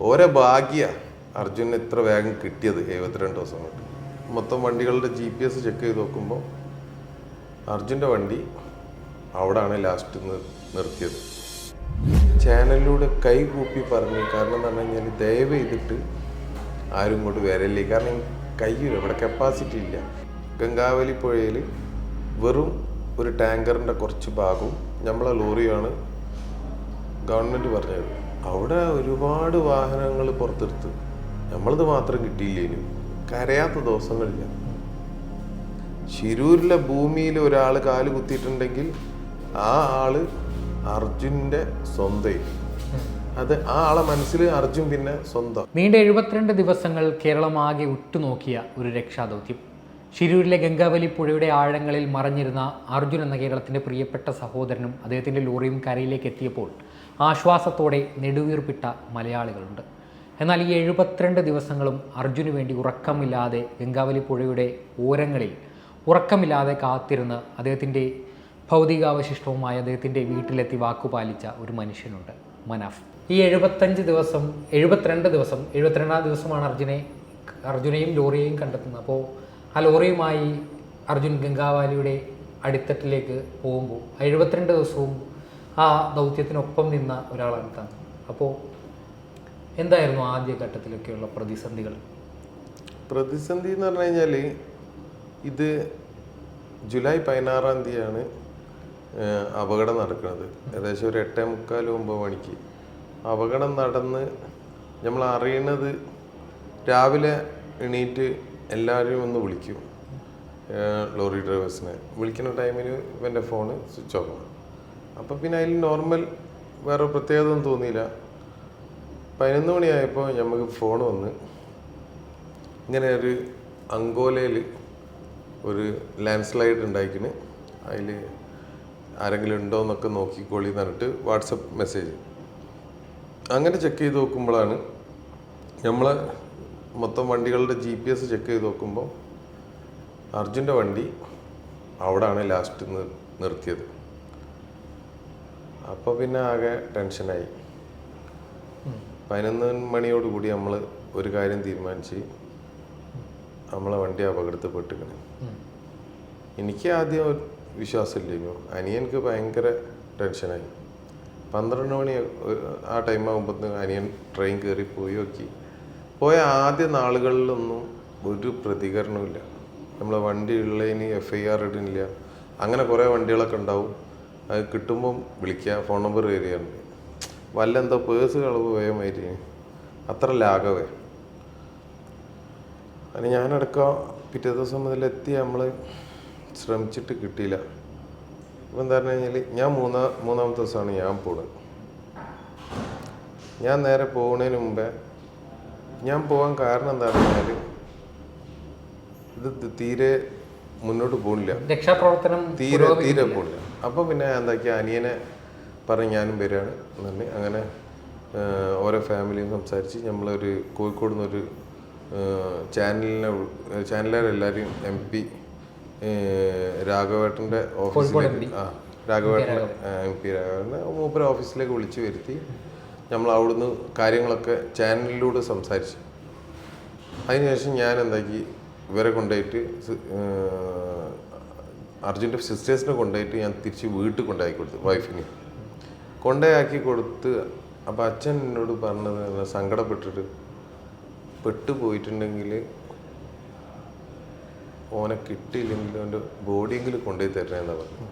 ഓരോ ഭാഗ്യ അർജുന് ഇത്ര വേഗം കിട്ടിയത് 72 ദിവസം കൊണ്ട്. മൊത്തം വണ്ടികളുടെ GPS ചെക്ക് ചെയ്ത് നോക്കുമ്പോൾ അർജുൻ്റെ വണ്ടി അവിടാണ് ലാസ്റ്റ് നിർത്തിയത്. ചാനലിലൂടെ കൈ കൂപ്പി പറഞ്ഞു. കാരണം എന്ന് പറഞ്ഞു കഴിഞ്ഞാൽ ദയവ് ചെയ്തിട്ട് ആരും ഇങ്ങോട്ട് വരല്ലേ. കാരണം കയ്യില്ല, ഇവിടെ കപ്പാസിറ്റി ഇല്ല. ഗംഗാവലി പുഴയിൽ വെറും ഒരു ടാങ്കറിൻ്റെ കുറച്ച് ഭാഗവും നമ്മളെ ലോറിയാണ് ഗവൺമെൻറ് പറഞ്ഞത്. അവിടെ ഒരുപാട് വാഹനങ്ങൾ പുറത്തെടുത്ത് നമ്മളത് മാത്രം കിട്ടിയില്ലേനും കരയാത്ത ദിവസങ്ങളില്ല. ശിരൂരിലെ ഭൂമിയിൽ ഒരാൾ കാല് കുത്തിയിട്ടുണ്ടെങ്കിൽ ആ ആള് അർജുൻ്റെ സ്വന്തം. അത് ആ ആളെ മനസ്സിൽ അർജുൻ പിന്നെ സ്വന്തം. നീണ്ട 72 ദിവസങ്ങൾ കേരളമാകെ ഉറ്റുനോക്കിയ ഒരു രക്ഷാദൗത്യം. ശിരൂരിലെ ഗംഗാവലി പുഴയുടെ ആഴങ്ങളിൽ മറഞ്ഞിരുന്ന അർജുൻ എന്ന കേരളത്തിൻ്റെ പ്രിയപ്പെട്ട സഹോദരനും അദ്ദേഹത്തിൻ്റെ ലോറിയും കരയിലേക്ക് എത്തിയപ്പോൾ ആശ്വാസത്തോടെ നെടുവീർപ്പിട്ട മലയാളികളുണ്ട്. എന്നാൽ ഈ 72 ദിവസങ്ങളും അർജുന് വേണ്ടി ഉറക്കമില്ലാതെ ഗംഗാവലി പുഴയുടെ ഓരങ്ങളിൽ ഉറക്കമില്ലാതെ കാത്തിരുന്ന് അദ്ദേഹത്തിൻ്റെ ഭൗതികാവശിഷ്ടവുമായി അദ്ദേഹത്തിൻ്റെ വീട്ടിലെത്തി വാക്കുപാലിച്ച ഒരു മനുഷ്യനുണ്ട്, മനാഫ്. ഈ 72 ദിവസമാണ് അർജുനെയും ലോറിയെയും കണ്ടെത്തുന്നത്. അപ്പോൾ ആ ലോറിയുമായി അർജുൻ ഗംഗാവാലിയുടെ അടിത്തട്ടിലേക്ക് പോകുമ്പോൾ 72 ദിവസവും ആ ദൗത്യത്തിനൊപ്പം നിന്ന ഒരാളാണ് താൻ. അപ്പോൾ എന്തായിരുന്നു ആദ്യഘട്ടത്തിലൊക്കെയുള്ള പ്രതിസന്ധികൾ? പ്രതിസന്ധി എന്ന് പറഞ്ഞു കഴിഞ്ഞാൽ ഇത് ജൂലൈ 16-ാം തീയതിയാണ് അപകടം നടക്കുന്നത്. ഏകദേശം ഒരു 8:45-9 മണിക്ക് അപകടം നടന്ന് നമ്മൾ അറിയണത് രാവിലെ എണീറ്റ് എല്ലാവരും ഒന്ന് വിളിക്കും. ലോറി ഡ്രൈവേഴ്സിനെ വിളിക്കുന്ന ടൈമിന് ഇവൻ്റെ ഫോണ് സ്വിച്ച് ഓഫ് ആണ്. അപ്പം പിന്നെ അതിൽ നോർമൽ വേറെ പ്രത്യേകത ഒന്നും തോന്നിയില്ല. 11 മണിയായപ്പോൾ നമുക്ക് ഫോൺ വന്ന് ഇങ്ങനെ ഒരു അങ്കോലയിൽ ഒരു ലാൻഡ് സ്ലൈഡ് ഉണ്ടാക്കിന്, അതിൽ ആരെങ്കിലും ഉണ്ടോ എന്നൊക്കെ നോക്കിക്കോളി എന്ന് പറഞ്ഞിട്ട് വാട്സപ്പ് മെസ്സേജ്. അങ്ങനെ ചെക്ക് ചെയ്ത് നോക്കുമ്പോഴാണ് നമ്മളെ മൊത്തം വണ്ടികളുടെ GPS ചെക്ക് ചെയ്ത് നോക്കുമ്പോൾ അർജുൻ്റെ വണ്ടി അവിടാണ് ലാസ്റ്റ് നിർത്തിയത്. അപ്പോൾ പിന്നെ ആകെ ടെൻഷനായി. 11 മണിയോടുകൂടി നമ്മൾ ഒരു കാര്യം തീരുമാനിച്ച് നമ്മളെ വണ്ടി അപകടത്തിൽപ്പെട്ടിരിക്കണം. എനിക്ക് ആദ്യം വിശ്വാസമില്ലല്ലോ. അനിയനക്ക് ഭയങ്കര ടെൻഷനായി. 12 മണി ആ ടൈം ആകുമ്പോൾ അനിയൻ ട്രെയിൻ കയറി പോയി നോക്കി. പോയ ആദ്യ നാളുകളിലൊന്നും ഒരു പ്രതികരണമില്ല. നമ്മളെ വണ്ടി ഉള്ളതിന് FIR ഇടുന്നില്ല. അങ്ങനെ കുറേ വണ്ടികളൊക്കെ ഉണ്ടാവും. അത് കിട്ടുമ്പം വിളിക്കുക, ഫോൺ നമ്പർ കയറിയാറുണ്ട്. വല്ലെന്തോ പേഴ്സ് കളവ് പോയ മാതിരി അത്ര ലാഘവേ. അതിന് ഞാനടക്കം പിറ്റേ ദിവസം മുതലെത്തി നമ്മൾ ശ്രമിച്ചിട്ട് കിട്ടിയില്ല. ഇപ്പം എന്താ പറഞ്ഞു കഴിഞ്ഞാൽ ഞാൻ മൂന്നാമത്തെ ദിവസമാണ് ഞാൻ പോകുന്നത്. ഞാൻ നേരെ പോകുന്നതിന് മുമ്പേ ഞാൻ പോകാൻ കാരണം എന്താണെന്ന് പറഞ്ഞാൽ ഇത് തീരെ മുന്നോട്ട് പോകില്ല, രക്ഷാപ്രവർത്തനം തീരെ പോകില്ല. അപ്പോൾ പിന്നെ എന്താക്കിയ അനിയനെ പറഞ്ഞ് ഞാനും വരികയാണ് എന്ന് പറഞ്ഞ് അങ്ങനെ ഓരോ ഫാമിലിയും സംസാരിച്ച് നമ്മളൊരു കോഴിക്കോട് നിന്നൊരു ചാനലുകാരെല്ലാവരും MP രാഘവേട്ടൻ്റെ ഓഫീസിലേക്ക് രാഘവേട്ടൻ MP രാഘവേട്ടനെ മൂപ്പര ഓഫീസിലേക്ക് വിളിച്ചു വരുത്തി നമ്മൾ അവിടുന്ന് കാര്യങ്ങളൊക്കെ ചാനലിലൂടെ സംസാരിച്ചു. അതിനുശേഷം ഞാൻ എന്താക്കി ഇവരെ കൊണ്ടുപോയിട്ട് അർജുൻ്റെ സിസ്റ്റേഴ്സിനെ കൊണ്ടുപോയിട്ട് ഞാൻ തിരിച്ച് വീട്ടിൽ കൊണ്ടാക്കി കൊടുത്തു. വൈഫിന് കൊണ്ടാക്കി കൊടുത്ത്. അപ്പം അച്ഛൻ എന്നോട് പറഞ്ഞത് സങ്കടപ്പെട്ടിട്ട് പെട്ടുപോയിട്ടുണ്ടെങ്കിൽ ഓനെ കിട്ടിയില്ലെങ്കിൽ അവൻ്റെ ബോഡിയെങ്കിലും കൊണ്ടുപോയി തരണേ എന്നാ പറഞ്ഞു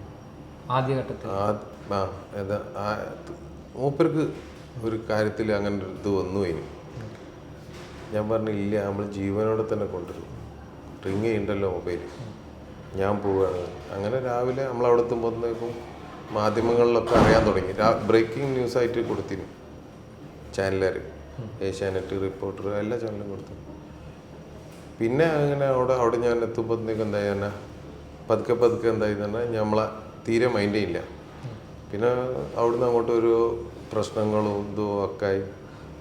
ആദ്യഘട്ടത്തിൽ. മൂപ്പർക്ക് ഒരു കാര്യത്തിൽ അങ്ങനെ ഒരു ഇത് വന്നു കഴിഞ്ഞു. ഞാൻ പറഞ്ഞു ഇല്ല, നമ്മൾ ജീവനോടെ തന്നെ കൊണ്ടുവരും, റിങ് ചെയ്യണ്ടല്ലോ മൊബൈൽ, ഞാൻ പോവുകയാണ്. അങ്ങനെ രാവിലെ നമ്മളവിടെ എത്തുമ്പോഴത്തേക്കും മാധ്യമങ്ങളിലൊക്കെ അറിയാൻ തുടങ്ങി. ബ്രേക്കിംഗ് ന്യൂസായിട്ട് കൊടുത്തിരുന്നു ചാനലുകാർ, ഏഷ്യാനെറ്റ്, റിപ്പോർട്ടർ, എല്ലാ ചാനലും കൊടുത്തു. പിന്നെ അങ്ങനെ അവിടെ ഞാൻ എത്തുമ്പോഴത്തേക്കും എന്തായി തന്നെ പതുക്കെ എന്തായി തന്നെ നമ്മളെ തീരെ മൈൻഡേ ഇല്ല. പിന്നെ അവിടുന്ന് അങ്ങോട്ട് ഒരു പ്രശ്നങ്ങളും ഇതും ഒക്കെ ആയി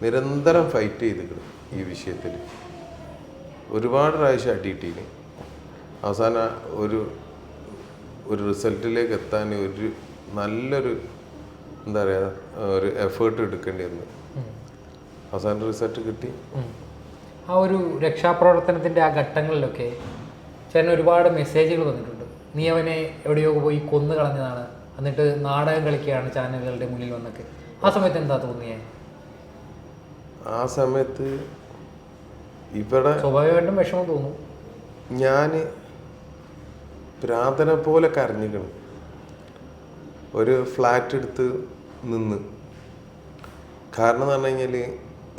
നിരന്തരം ഫൈറ്റ് ചെയ്തിരിക്കണം ഈ വിഷയത്തിൽ. ഒരുപാട് പ്രാവശ്യം അടിയിട്ടീന്. അവസാനം ഒരു റിസൾട്ടിലേക്ക് എത്താൻ ഒരു നല്ലൊരു എന്താ പറയുക ഒരു എഫേർട്ട് എടുക്കേണ്ടി വന്നു. അവസാനം റിസൾട്ട് കിട്ടി. ആ ഒരു രക്ഷാപ്രവർത്തനത്തിൻ്റെ ആ ഘട്ടങ്ങളിലൊക്കെ ചേട്ടന് ഒരുപാട് മെസ്സേജുകൾ വന്നിട്ടുണ്ട്. നീ അവനെ എവിടെയോ പോയി കൊന്നു കളഞ്ഞതാണ്, എന്നിട്ട് നാടകം കളിക്കുകയാണ് ചാനലുകളുടെ മുന്നിൽ വന്നൊക്കെ. ആ സമയത്ത് എന്താ തോന്നിയേ? ആ സമയത്ത് ഇവിടെ സ്വാഭാവികമായിട്ടും വിഷമം തോന്നും. ഞാൻ ഭ്രാന്തനെ പോലെ കരഞ്ഞിക്കണം. ഒരു ഫ്ലാറ്റ് എടുത്ത് നിന്ന്. കാരണം എന്ന് പറഞ്ഞു കഴിഞ്ഞാൽ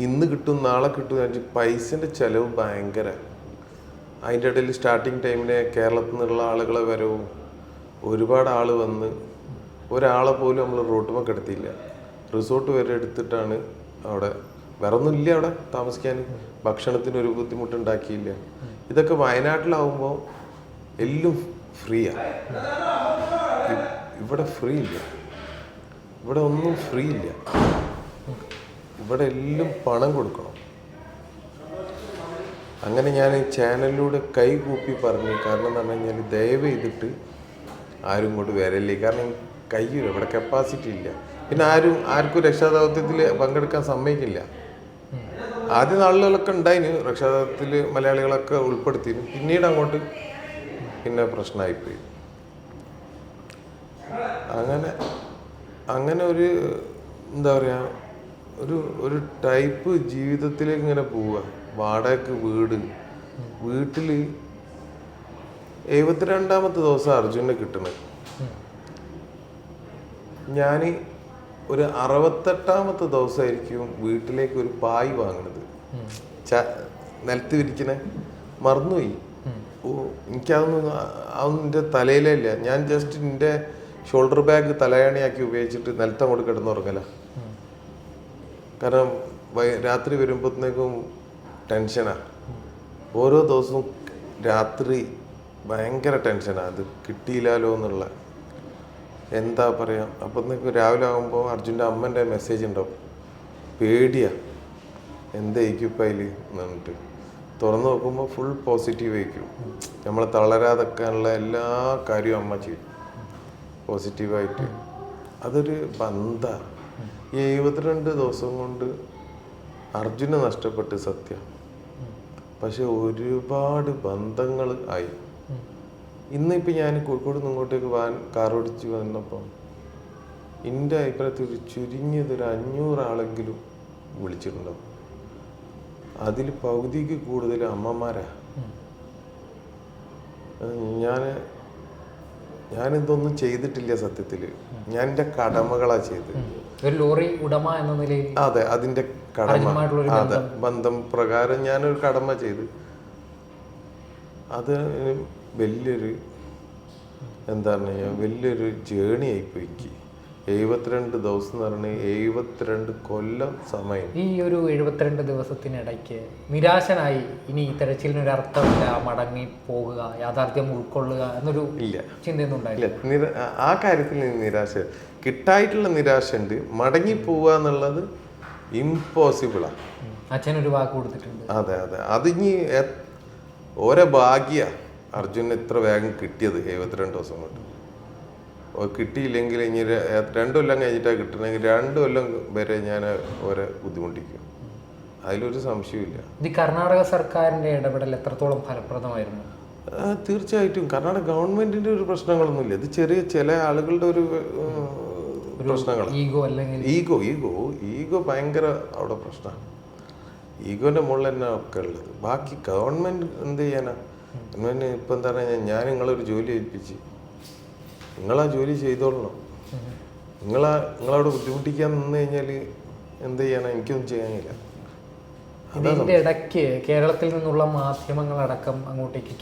ഇന്ന് കിട്ടും നാളെ കിട്ടും എന്ന് വെച്ചാൽ പൈസൻ്റെ ചിലവ് ഭയങ്കര. അതിൻ്റെ ഇടയിൽ സ്റ്റാർട്ടിങ് ടൈമിന് കേരളത്തിൽ നിന്നുള്ള ആളുകളെ വരവും ഒരുപാട് ആൾ വന്ന് ഒരാളെ പോലും നമ്മൾ റോട്ടുമൊക്കെ കിടത്തിയില്ല. റിസോർട്ട് വരെ എടുത്തിട്ടാണ് അവിടെ. വേറെ ഒന്നുമില്ല അവിടെ താമസിക്കാൻ, ഭക്ഷണത്തിന് ഒരു ബുദ്ധിമുട്ടുണ്ടാക്കിയില്ല. ഇതൊക്കെ വയനാട്ടിലാവുമ്പോൾ എല്ലാം ഫ്രീയാണ്. ഇവിടെ ഫ്രീ ഇല്ല, ഇവിടെ ഒന്നും ഫ്രീ ഇല്ല. ഇവിടെ എല്ലാം പണം കൊടുക്കണം. അങ്ങനെ ഞാൻ ചാനലിലൂടെ കൈ കൂപ്പി പറഞ്ഞു. കാരണം എന്ന് പറഞ്ഞു കഴിഞ്ഞാൽ ദയവ് ചെയ്തിട്ട് ആരും ഇങ്ങോട്ട് വരല്ലേ. കാരണം കഴിയില്ല, ഇവിടെ കപ്പാസിറ്റി ഇല്ല. പിന്നെ ആർക്കും രക്ഷാദൗത്യത്തിൽ പങ്കെടുക്കാൻ സമ്മതിക്കില്ല. ആദ്യ നാളുകളൊക്കെ ഉണ്ടായിന്, രക്ഷാദൗത്യത്തിൽ മലയാളികളൊക്കെ ഉൾപ്പെടുത്തിയിരുന്നു. പിന്നീട് അങ്ങോട്ട് പിന്നെ പ്രശ്നമായിപ്പോയി. അങ്ങനെ ഒരു എന്താ പറയുക, ഒരു ടൈപ്പ് ജീവിതത്തിലേക്ക് ഇങ്ങനെ പോവുക. വാടകയ്ക്ക് വീട്ടിൽ 72ാമത്തെ ദിവസം അർജുനെ കിട്ടണത്. ഞാൻ ഒരു 68ാമത്തെ ദിവസമായിരിക്കും വീട്ടിലേക്ക് ഒരു പായ് വാങ്ങണത്. നിലത്ത് വിരിക്കണേ മറന്നുപോയി. എനിക്കതൊന്നും എൻ്റെ തലയിലില്ല. ഞാൻ ജസ്റ്റ് എൻ്റെ ഷോൾഡർ ബാഗ് തലയണയാക്കി ഉപയോഗിച്ചിട്ട് നിലത്ത് അങ്ങോട്ട് കിടന്നുറങ്ങല. കാരണം രാത്രി വരുമ്പോഴത്തേക്കും ടെൻഷനാണ്. ഓരോ ദിവസവും രാത്രി ഭയങ്കര ടെൻഷനാണ്. അത് കിട്ടിയില്ലല്ലോ എന്നുള്ള എന്താ പറയുക. അപ്പോഴത്തേക്കും രാവിലെ ആകുമ്പോൾ അർജുൻ്റെ അമ്മൻ്റെ മെസ്സേജ് ഉണ്ടാവും. പേടിയാണ്, എന്തായിരിക്കും ഇപ്പം അതിൽ എന്ന് പറഞ്ഞിട്ട് തുറന്നു നോക്കുമ്പോൾ ഫുൾ പോസിറ്റീവ് ആയിരിക്കും. നമ്മളെ തളരാതെക്കാനുള്ള എല്ലാ കാര്യവും അമ്മ ചെയ്യും പോസിറ്റീവായിട്ട്. അതൊരു ബന്ധമാണ്. ഈ 72 ദിവസം കൊണ്ട് അർജുനെ നഷ്ടപ്പെട്ട് സത്യം. പക്ഷെ ഒരുപാട് ബന്ധങ്ങൾ ആയി. ഇന്നിപ്പോൾ ഞാൻ കോഴിക്കോട് നിന്ന് ഇങ്ങോട്ടേക്ക് കാർ ഓടിച്ച് വന്നപ്പോൾ എൻ്റെ അഭിപ്രായത്തിൽ ചുരുങ്ങിയതൊരു 500 ആളെങ്കിലും വിളിച്ചിട്ടുണ്ടാവും. അതിൽ പകുതിക്ക് കൂടുതൽ അമ്മമാരാ. ഞാനിതൊന്നും ചെയ്തിട്ടില്ല സത്യത്തിൽ. ഞാൻ എൻ്റെ കടമകളാണ് ചെയ്തത്. ഒരു ലോറി ഉടമ എന്ന നിലയിൽ അതെ, അതിൻ്റെ കടമ, അതെ, ബന്ധം പ്രകാരം ഞാനൊരു കടമ ചെയ്ത്. അത് വലിയൊരു എന്താ പറയുക, വലിയൊരു ജേണി ആയിപ്പോയി എനിക്ക്. 72 ദിവസം എന്ന് പറഞ്ഞാൽ 72 കൊല്ലം സമയം. ഈ ഒരു 72 ദിവസത്തിനിടയ്ക്ക് നിരാശനായി ഇനി ഈ തെരച്ചിലിനൊരു അർത്ഥമില്ല, മടങ്ങി പോകുക, യാഥാർത്ഥ്യം ഉൾക്കൊള്ളുക എന്നൊരു ചിന്തയൊന്നും ഉണ്ടായില്ല? ആ കാര്യത്തിൽ നിരാശ, കിട്ടായിട്ടുള്ള നിരാശ ഉണ്ട്. മടങ്ങി പോവുക എന്നുള്ളത് ഇമ്പോസിബിളാണ്. അച്ഛനൊരു വാക്ക് കൊടുത്തിട്ടുണ്ട്. അതെ, അതിനി ഓരോ ഭാഗ്യ അർജുന് ഇത്ര വേഗം കിട്ടിയത്. 72 ദിവസം കൊണ്ട് കിട്ടിയില്ലെങ്കിൽ ഇനി 2 കൊല്ലം കഴിഞ്ഞിട്ടാണ് കിട്ടണമെങ്കിൽ 2 കൊല്ലം വരെ ഞാൻ ഓരോ ബുദ്ധിമുട്ടിക്കും. അതിലൊരു സംശയമില്ല. ഈ കർണാടക സർക്കാരിന്റെ ഇടപെടൽ എത്രത്തോളം ഫലപ്രദമായിരുന്നു? തീർച്ചയായിട്ടും കർണാടക ഗവൺമെന്റിന്റെ ഒരു പ്രശ്നങ്ങളൊന്നുമില്ല. ഇത് ചില ആളുകളുടെ ഒരു പ്രശ്നങ്ങൾ. ഈഗോ ഭയങ്കര അവിടെ പ്രശ്നമാണ്. ഈഗോന്റെ മുകളിൽ തന്നെ ഒക്കെ ഉള്ളത്. ബാക്കി ഗവൺമെന്റ് എന്ത് ചെയ്യാനാ? ഗവൺമെന്റ് ഇപ്പം എന്താ പറയുക, ഞാൻ നിങ്ങളൊരു ജോലി ഏൽപ്പിച്ച് നിങ്ങളാ ജോലി ചെയ്തോളണം. നിങ്ങളവിടെ ബുദ്ധിമുട്ടിക്കാൻ നിന്ന് കഴിഞ്ഞാൽ എന്ത് ചെയ്യാനാ? എനിക്കൊന്നും ചെയ്യാനില്ല. ഇതിന്റെ ഇടയ്ക്ക് കേരളത്തിൽ നിന്നുള്ള മാധ്യമങ്ങളടക്കം അങ്ങോട്ടേക്ക്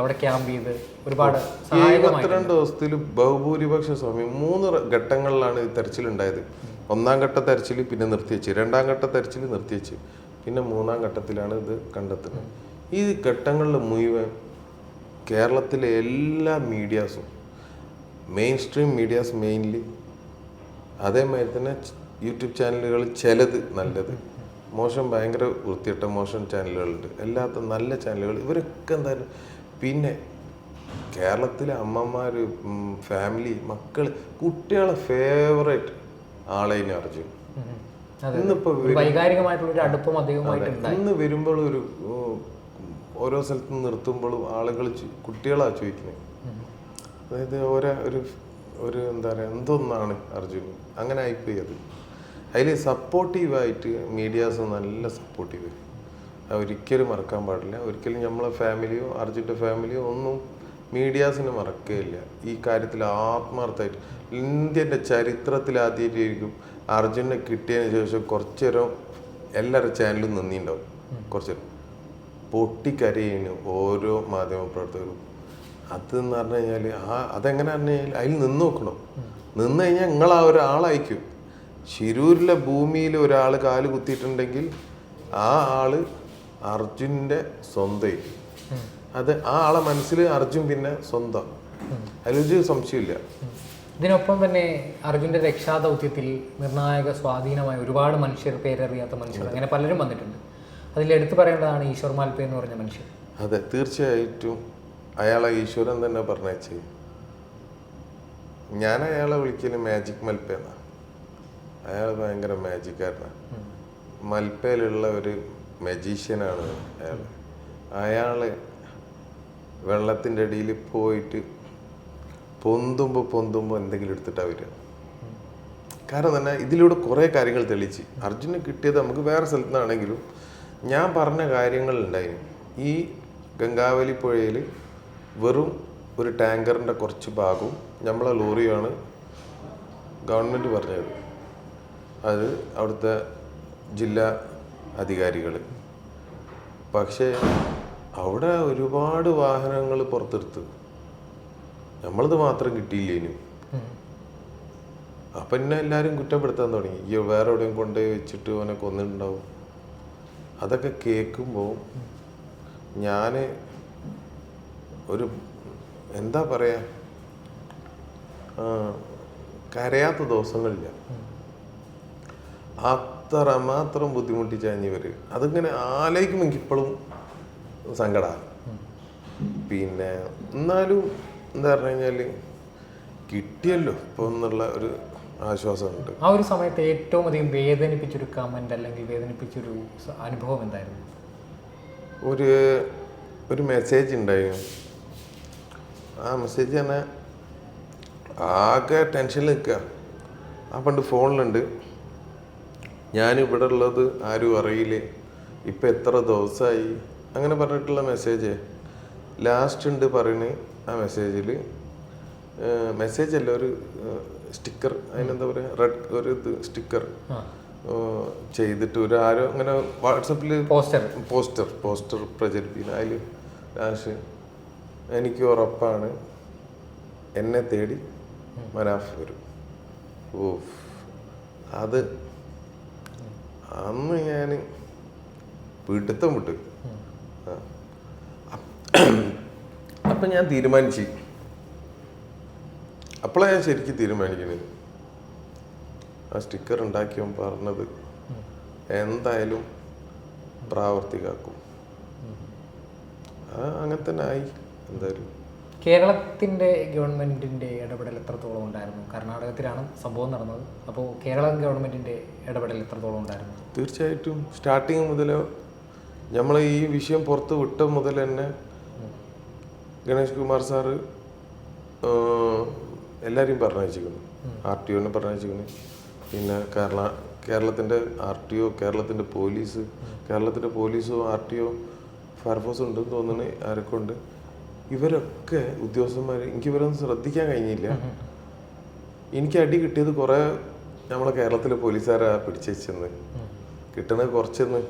അവിടെ ക്യാമ്പ് ചെയ്ത് ഒരുപാട് 72 ദിവസത്തിൽ ബഹുഭൂരിപക്ഷ സമയം 3 ഘട്ടങ്ങളിലാണ് ഈ തെരച്ചിലുണ്ടായത്. 1ാം ഘട്ട തെരച്ചിൽ പിന്നെ നിർത്തിവെച്ച്, 2ാം ഘട്ട തെരച്ചിൽ നിർത്തിവെച്ച്, പിന്നെ 3ാം ഘട്ടത്തിലാണ് ഇത് കണ്ടെത്തുന്നത്. ഈ ഘട്ടങ്ങളിൽ മുഴുവൻ കേരളത്തിലെ എല്ലാ മീഡിയാസും, മെയിൻ സ്ട്രീം മീഡിയാസ് മെയിൻലി, അതേമാതിരി തന്നെ യൂട്യൂബ് ചാനലുകൾ ചിലത് നല്ലത്, മോശം ഭയങ്കര വൃത്തിയിട്ട മോശം ചാനലുകളുണ്ട്, അല്ലാത്ത നല്ല ചാനലുകൾ, ഇവരൊക്കെ എന്തായാലും. പിന്നെ കേരളത്തിലെ അമ്മമാർ, ഫാമിലി, മക്കൾ, കുട്ടികളെ ഫേവറേറ്റ് ആളേനെ അർജുൻ. ഇന്നിപ്പോൾ വൈകാരികമായിട്ടുള്ള ഒരു അടുപ്പം അധികമായിട്ടുണ്ട്. ഇന്ന് വരുമ്പോൾ ഓരോ സ്ഥലത്ത് നിർത്തുമ്പോഴും ആളുകൾ കുട്ടികളാണ് ചോദിക്കുന്നത്. അതായത് ഒരു എന്താ പറയുക, എന്തൊന്നാണ് അർജുൻ അങ്ങനെ ആയിപ്പോയി. അതിൽ സപ്പോർട്ടീവായിട്ട് മീഡിയാസ് നല്ല സപ്പോർട്ടീവ്, ഒരിക്കലും മറക്കാൻ പാടില്ല. ഒരിക്കലും നമ്മളെ ഫാമിലിയോ അർജുൻ്റെ ഫാമിലിയോ ഒന്നും മീഡിയാസിനെ മറക്കുകയില്ല ഈ കാര്യത്തിൽ. ആത്മാർത്ഥമായിട്ട് ഇന്ത്യൻ്റെ ചരിത്രത്തിൽ ആദ്യമായിട്ടായിരിക്കും അർജുനെ കിട്ടിയതിന് ശേഷം കുറച്ചു നേരം എല്ലാവരുടെ ചാനലും നിന്നിട്ടുണ്ടാവും. കുറച്ച് നേരം പൊട്ടിക്കരയുന്നു ഓരോ മാധ്യമപ്രവർത്തകരും. അതെന്ന് പറഞ്ഞു കഴിഞ്ഞാൽ അതെങ്ങനെ പറഞ്ഞു കഴിഞ്ഞാൽ അതിൽ നിന്ന് നോക്കണം. നിന്ന് കഴിഞ്ഞാൽ നിങ്ങളാ ഒരാളയക്കും. ശിരൂരിലെ ഭൂമിയിൽ ഒരാൾ കാല് കുത്തിയിട്ടുണ്ടെങ്കിൽ ആ ആള് അർജുൻ്റെ സ്വന്തമായിരിക്കും. അത് ആ ആളെ മനസ്സിൽ അർജുൻ പിന്നെ സ്വന്തം, അതിലൊരു സംശയമില്ല. ഇതിനൊപ്പം തന്നെ അർജുൻ്റെ രക്ഷാദൗത്യത്തിൽ നിർണായക സ്വാധീനമായ ഒരുപാട് മനുഷ്യർ, പേരറിയാത്ത മനുഷ്യർ, അങ്ങനെ പലരും വന്നിട്ടുണ്ട്. അതിൽ എടുത്തു പറയേണ്ടതാണ് ഈശ്വർ മാൽപ്പേ എന്ന് പറഞ്ഞ മനുഷ്യൻ. അതെ, തീർച്ചയായിട്ടും അയാളെ ഈശ്വരൻ തന്നെ പറഞ്ഞേച്ച്. ഞാൻ അയാളെ വിളിക്കല് മാജിക് മൽപ്പേ എന്നാണ്. അയാൾ ഭയങ്കര മാജിക്കാരനാണ്. മൽപ്പയിലുള്ള ഒരു മജീഷ്യനാണ് അയാൾ. അയാൾ വെള്ളത്തിൻ്റെ അടിയിൽ പോയിട്ട് പൊന്തുമ്പോൾ എന്തെങ്കിലും എടുത്തിട്ടാണ് വരിക. കാരണം തന്നെ ഇതിലൂടെ കുറേ കാര്യങ്ങൾ തെളിയിച്ച്. അർജുന് കിട്ടിയത് നമുക്ക് വേറെ സ്ഥലത്തു നിന്നാണെങ്കിലും ഞാൻ പറഞ്ഞ കാര്യങ്ങളുണ്ടായിരുന്നു. ഈ ഗംഗാവലി പുഴയിൽ വെറും ഒരു ടാങ്കറിൻ്റെ കുറച്ച് ഭാഗവും നമ്മളെ ലോറിയാണ് ഗവൺമെൻറ് പറഞ്ഞത്. അത് അവിടുത്തെ ജില്ലാ അധികാരികൾ. പക്ഷേ അവിടെ ഒരുപാട് വാഹനങ്ങൾ പുറത്തെടുത്ത്, നമ്മളത് മാത്രം കിട്ടിയില്ലേനും. അപ്പം എന്നെ എല്ലാവരും കുറ്റപ്പെടുത്താൻ തുടങ്ങി. ഈ വേറെ എവിടെയും കൊണ്ടുപോയി വെച്ചിട്ട് അവനെ കൊന്നിട്ടുണ്ടാവും. അതൊക്കെ കേൾക്കുമ്പോൾ ഞാൻ ഒരു എന്താ പറയുക, കരയാത്ത ദിവസങ്ങളില്ല. അത്രമാത്രം ബുദ്ധിമുട്ടിച്ചവർ. അതിങ്ങനെ ആലോചിക്കുമ്പോൾ എനിക്കിപ്പോഴും സങ്കടമാണ്. പിന്നെ എന്നാലും എന്താ പറഞ്ഞു കഴിഞ്ഞാൽ കിട്ടിയല്ലോ ഇപ്പോൾ എന്നുള്ള ഒരു ആശ്വാസമുണ്ട്. ആ ഒരു സമയത്ത് ഏറ്റവും അധികം വേദനിപ്പിച്ചൊരു കമന്റ് അല്ലെങ്കിൽ വേദനിപ്പിച്ചൊരു അനുഭവം എന്തായിരുന്നു? ഒരു മെസ്സേജ് ഉണ്ടായിരുന്നു. ആ മെസ്സേജ് തന്നെ ആകെ ടെൻഷനിൽ നിൽക്കുക. ആ പണ്ട് ഫോണിലുണ്ട്, ഞാനിവിടെ ഉള്ളത് ആരും അറിയില്ലേ, ഇപ്പം എത്ര ദിവസമായി, അങ്ങനെ പറഞ്ഞിട്ടുള്ള മെസ്സേജ് ലാസ്റ്റ് ഉണ്ട് പറയുന്നത്. ആ മെസ്സേജ് അല്ല, ഒരു സ്റ്റിക്കർ, അതിനെന്താ പറയുക, റെഡ് ഒരു സ്റ്റിക്കർ ചെയ്തിട്ട് ആരോ അങ്ങനെ വാട്സപ്പിൽ പോസ്റ്റർ പ്രചരിപ്പിക്കുന്ന. അതിൽ ലാസ്റ്റ് എനിക്ക് ഉറപ്പാണ് എന്നെ തേടി മനാഫ് വരും. ഓ, അത് അന്ന് ഞാൻ പിടുത്തം വിട്ടു. അപ്പം ഞാൻ തീരുമാനിച്ചു. അപ്പോഴാണ് ഞാൻ ശരിക്കും തീരുമാനിക്കുന്നത്. ആ സ്റ്റിക്കർ ഉണ്ടാക്കിയവൻ പറഞ്ഞത് എന്തായാലും പ്രാവർത്തികാക്കും. അങ്ങനെ തന്നെ ആയി. എന്തായാലും കേരളത്തിൻ്റെ ഗവൺമെൻറ്റിൻ്റെ ഇടപെടൽ എത്രത്തോളം ഉണ്ടായിരുന്നു? കർണാടകത്തിലാണ് സംഭവം നടന്നത്. അപ്പോൾ കേരള ഗവൺമെൻറ്റിൻ്റെ ഇടപെടൽ എത്രത്തോളം ഉണ്ടായിരുന്നു? തീർച്ചയായിട്ടും സ്റ്റാർട്ടിങ് മുതൽ നമ്മൾ ഈ വിഷയം പുറത്ത് വിട്ട മുതൽ തന്നെ ഗണേഷ് കുമാർ സാറ് എല്ലാവരെയും പറഞ്ഞയച്ചിരിക്കുന്നു. RTOനെ പറഞ്ഞയച്ചിരിക്കുന്നു. പിന്നെ കേരളത്തിൻ്റെ RTO, കേരളത്തിൻ്റെ പോലീസും RTO, ഫയർഫോഴ്സ് ഉണ്ടെന്ന് തോന്നുന്നു. ആരൊക്കെ ഉണ്ട്, ഇവരൊക്കെ ഉദ്യോഗസ്ഥന്മാർ. എനിക്ക് ഇവരൊന്നും ശ്രദ്ധിക്കാൻ കഴിഞ്ഞില്ല. എനിക്ക് അടി കിട്ടിയത് കുറേ നമ്മളെ കേരളത്തിലെ പോലീസുകാരാ പിടിച്ചെന്ന് കിട്ടണത്. കുറച്ചെന്ന്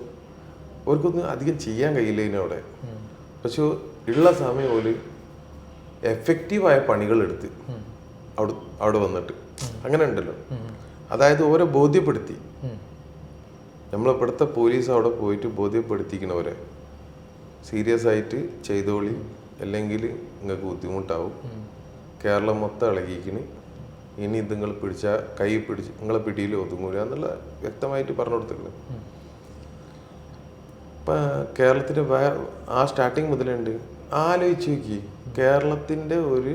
അവർക്കൊന്നും അധികം ചെയ്യാൻ കഴിയില്ല ഇതിനവിടെ. പക്ഷെ ഉള്ള സമയം പോലെ എഫക്റ്റീവായ പണികളെടുത്ത് അവിടെ വന്നിട്ട് അങ്ങനെ ഉണ്ടല്ലോ. അതായത് ഓരോ ബോധ്യപ്പെടുത്തി. നമ്മളിവിടുത്തെ പോലീസ് അവിടെ പോയിട്ട് ബോധ്യപ്പെടുത്തിക്കണവരെ സീരിയസ് ആയിട്ട് ചെയ്തോളി, അല്ലെങ്കിൽ നിങ്ങൾക്ക് ബുദ്ധിമുട്ടാവും. കേരളം മൊത്തം ഇളകിക്കണ്. ഇനി ഇത് നിങ്ങൾ പിടിച്ചാൽ കൈ പിടിച്ച് നിങ്ങളെ പിടിയിൽ ഒതുങ്ങൂല എന്നുള്ള വ്യക്തമായിട്ട് പറഞ്ഞു കൊടുത്തിട്ടുണ്ട്. ഇപ്പം കേരളത്തിൻ്റെ ആ സ്റ്റാർട്ടിങ് മുതലുണ്ട്. ആലോചിച്ച് നോക്കി, കേരളത്തിൻ്റെ ഒരു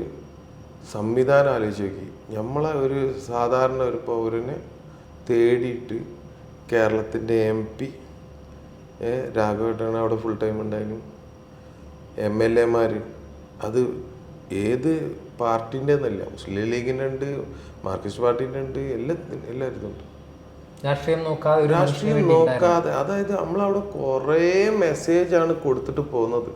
സംവിധാനം ആലോചിച്ച് നോക്കി. നമ്മളെ ഒരു സാധാരണ ഒരു പൗരനെ തേടിയിട്ട് കേരളത്തിൻ്റെ MP രാഘവേട്ടനാണ് അവിടെ ഫുൾ ടൈം ഉണ്ടായിരുന്നു. MLA മാർ അത് ഏത് പാർട്ടീൻ്റെ എന്നല്ല, മുസ്ലിം ലീഗിൻ്റെ ഉണ്ട്, മാർക്സിസ്റ്റ് പാർട്ടീൻ്റെ ഉണ്ട്, എല്ലാവരും ഉണ്ട്. രാഷ്ട്രീയം നോക്കാതെ അതായത് നമ്മളവിടെ കുറേ മെസ്സേജാണ് കൊടുത്തിട്ട് പോകുന്നത്.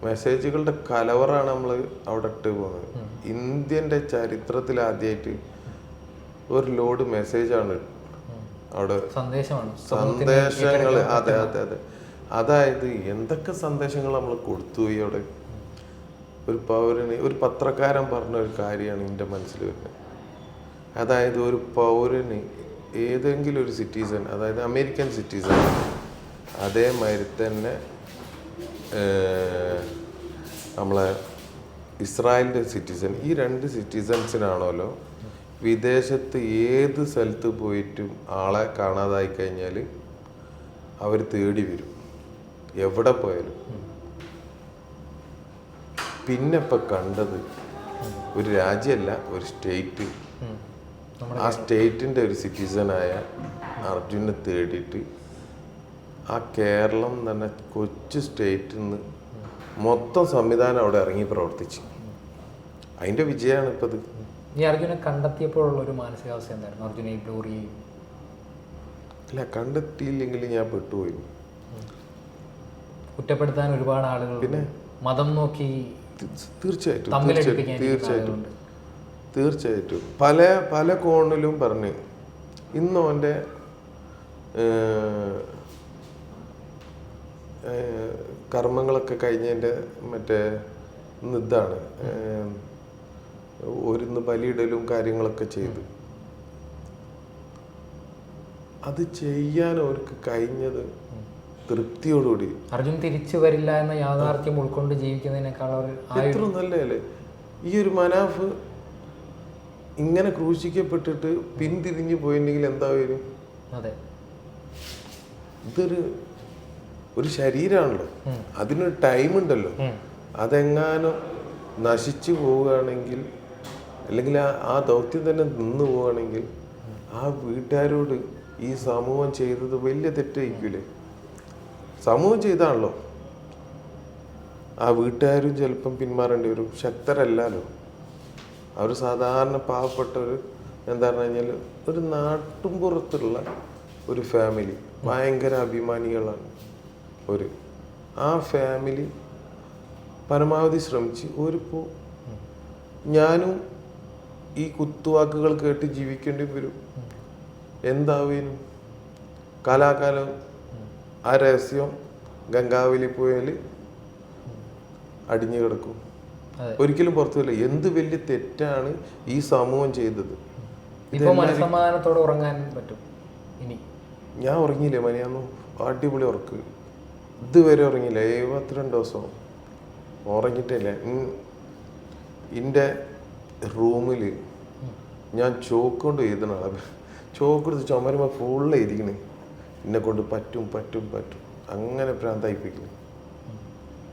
മെസ്സേജുകളുടെ കലവറാണ് നമ്മൾ അവിടെ ഇട്ട് പോകുന്നത്. ഇന്ത്യൻ്റെ ചരിത്രത്തിൽ ആദ്യമായിട്ട് ഒരു ലോഡ് മെസ്സേജാണ് അവിടെ, സന്ദേശങ്ങൾ. അതെ അതെ അതെ. അതായത് എന്തൊക്കെ സന്ദേശങ്ങൾ നമ്മൾ കൊടുത്തുപോയി അവിടെ. ഒരു പൗരന്, ഒരു പത്രക്കാരൻ പറഞ്ഞ ഒരു കാര്യമാണ് എൻ്റെ മനസ്സിൽ വരുന്നത്. അതായത് ഒരു പൗരന്, ഏതെങ്കിലും ഒരു സിറ്റിസൺ, അതായത് അമേരിക്കൻ സിറ്റിസൺ, അതേമാതിരി തന്നെ നമ്മളെ ഇസ്രായേലിൻ്റെ സിറ്റിസൺ, ഈ 2 സിറ്റിസൺസിനാണല്ലോ വിദേശത്ത് ഏത് സ്ഥലത്ത് പോയിട്ടും ആളെ കാണാതായി കഴിഞ്ഞാൽ അവർ തേടി വരും, എവിടെ പോയാലും. പിന്നെ ഇപ്പം കണ്ടത് ഒരു രാജ്യമല്ല, ഒരു സ്റ്റേറ്റ്. ആ സ്റ്റേറ്റിൻ്റെ ഒരു സിറ്റിസണായ അർജുനെ തേടിയിട്ട് ആ കേരളം തന്നെ കൊച്ചു സ്റ്റേറ്റിൽ നിന്ന് മൊത്തം സംവിധാനം അവിടെ ഇറങ്ങി പ്രവർത്തിച്ചു. അതിൻ്റെ വിജയമാണ് ഇപ്പം ഇത്. ഈ അർജുനെ കണ്ടെത്തിയപ്പോഴുള്ള ഒരു മാനസികാവസ്ഥ എന്തായിരുന്നു? അർജുനെ ഇല്ല, കണ്ടെത്തിയില്ലെങ്കിൽ ഞാൻ പെട്ടുപോയി. കുറ്റപ്പെടുത്താൻ ഒരുപാട് ആളുകൾ, പിന്നെ മതം നോക്കി തീർച്ചയായിട്ടും പല പല കോണിലും പറഞ്ഞ്. ഇന്ന് അവൻ്റെ കർമ്മങ്ങളൊക്കെ കഴിഞ്ഞതിൻ്റെ മറ്റേ ഇതാണ് ഒരുന്ന് ബലിയിടലും കാര്യങ്ങളൊക്കെ ചെയ്ത്. അത് ചെയ്യാൻ അവർക്ക് കഴിഞ്ഞത് തൃപ്തിയോടുകൂടി. അർജുൻ തിരിച്ചു വരില്ല എന്ന യാഥാർത്ഥ്യം ഉൾക്കൊണ്ട് ജീവിക്കുന്നതിനേക്കാൾ എത്ര നല്ലതല്ലേ. ഈ ഒരു മനാഫ് ഇങ്ങനെ ക്രൂശിക്കപ്പെട്ടിട്ട് പിന്തിരിഞ്ഞു പോയിട്ടുണ്ടെങ്കിൽ എന്താ വരും? അതെ, ഒരു ശരീരമാണല്ലോ, അതിനൊരു ടൈം ഉണ്ടല്ലോ. അതെങ്ങാനും നശിച്ചു പോവുകയാണെങ്കിൽ, അല്ലെങ്കിൽ ആ ദൗത്യം തന്നെ നിന്നു പോവുകയാണെങ്കിൽ, ആ വീട്ടുകാരോട് ഈ സമൂഹം ചെയ്തത് വലിയ തെറ്റായിരിക്കൂലേ? സമൂഹം ചെയ്താണല്ലോ. ആ വീട്ടുകാരും ചിലപ്പം പിന്മാറേണ്ടി വരും. ശക്തരല്ലല്ലോ അവർ. സാധാരണ പാവപ്പെട്ടവർ, എന്താ പറഞ്ഞു കഴിഞ്ഞാൽ ഒരു നാട്ടുംപുറത്തുള്ള ഒരു ഫാമിലി, ഭയങ്കര അഭിമാനികളാണ്. ആ ഫാമിലി പരമാവധി ശ്രമിച്ച് ഒരുപ്പോൾ ഞാനും ഈ കുത്തുവാക്കുകൾ കേട്ട് ജീവിക്കേണ്ടി വരും. എന്താവേനും കാലാകാലം ആ രഹസ്യം ഗംഗാവലി പോയാൽ അടിഞ്ഞു കിടക്കും, ഒരിക്കലും പുറത്തു വരില്ല. എന്ത് വലിയ തെറ്റാണ് ഈ സമൂഹം ചെയ്തത്. മനസ്സമാധാനത്തോടെ ഉറങ്ങാൻ പറ്റും. ഇനി ഞാൻ ഉറങ്ങിയില്ലേ മനിയാന്നു, അടിപൊളി ഉറക്ക്. ഇതുവരെ ഉറങ്ങിയില്ല, 72 ദിവസം ഉറങ്ങിയിട്ടില്ല. എൻ്റെ റൂമിൽ ഞാൻ ചോക്ക് കൊണ്ട് എഴുതണ ആളെ, ചോക്ക് എടുത്ത് ചുമരുമ്പോൾ ഫുള്ള് എഴുതിക്കണേ. എന്നെ കൊണ്ട് പറ്റും പറ്റും പറ്റും അങ്ങനെ ഭ്രാന്തായിപ്പിക്കുന്നു.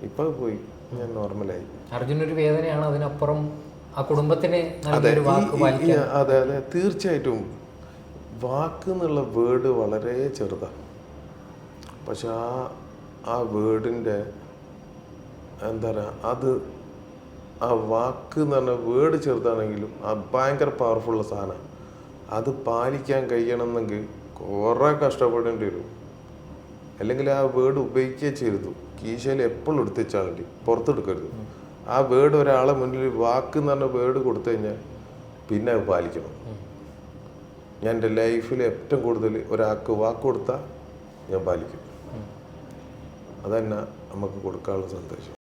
ഇപ്പം പോയി, ഞാൻ നോർമലായി. അർജുനൊരു വേദനയാണ്, അതിനപ്പുറം ആ കുടുംബത്തിന്. അതെ അതെ അതെ, തീർച്ചയായിട്ടും. വാക്ക് എന്നുള്ള വേർഡ് വളരെ ചെറുതാണ്, പക്ഷെ ആ വേർഡിൻ്റെ എന്താ പറയുക, ആ വാക്ക് എന്ന് പറഞ്ഞാൽ വേർഡ് ചെറുതാണെങ്കിലും ആ ഭയങ്കര പവർഫുള്ള സാധനമാണ്. അത് പാലിക്കാൻ കഴിയണമെന്നെങ്കിൽ കുറേ കഷ്ടപ്പെടേണ്ടി വരും. അല്ലെങ്കിൽ ആ വേർഡ് ഉപയോഗിക്കുകയേ ചെയ്തു. കീശയിൽ എപ്പോഴും എടുത്ത് വെച്ചാൽ മതി, പുറത്തെടുക്കരുത്. ആ വേർഡ് ഒരാളെ മുന്നിൽ വാക്ക് എന്ന് പറഞ്ഞ വേർഡ് കൊടുത്തു കഴിഞ്ഞാൽ പിന്നെ അത് പാലിക്കണം. ഞാൻ എൻ്റെ ലൈഫിൽ ഏറ്റവും കൂടുതൽ ഒരാൾക്ക് വാക്ക് കൊടുത്താൽ ഞാൻ പാലിക്കും. അതന്നെ നമുക്ക് കൊടുക്കാനുള്ള സന്ദേശം.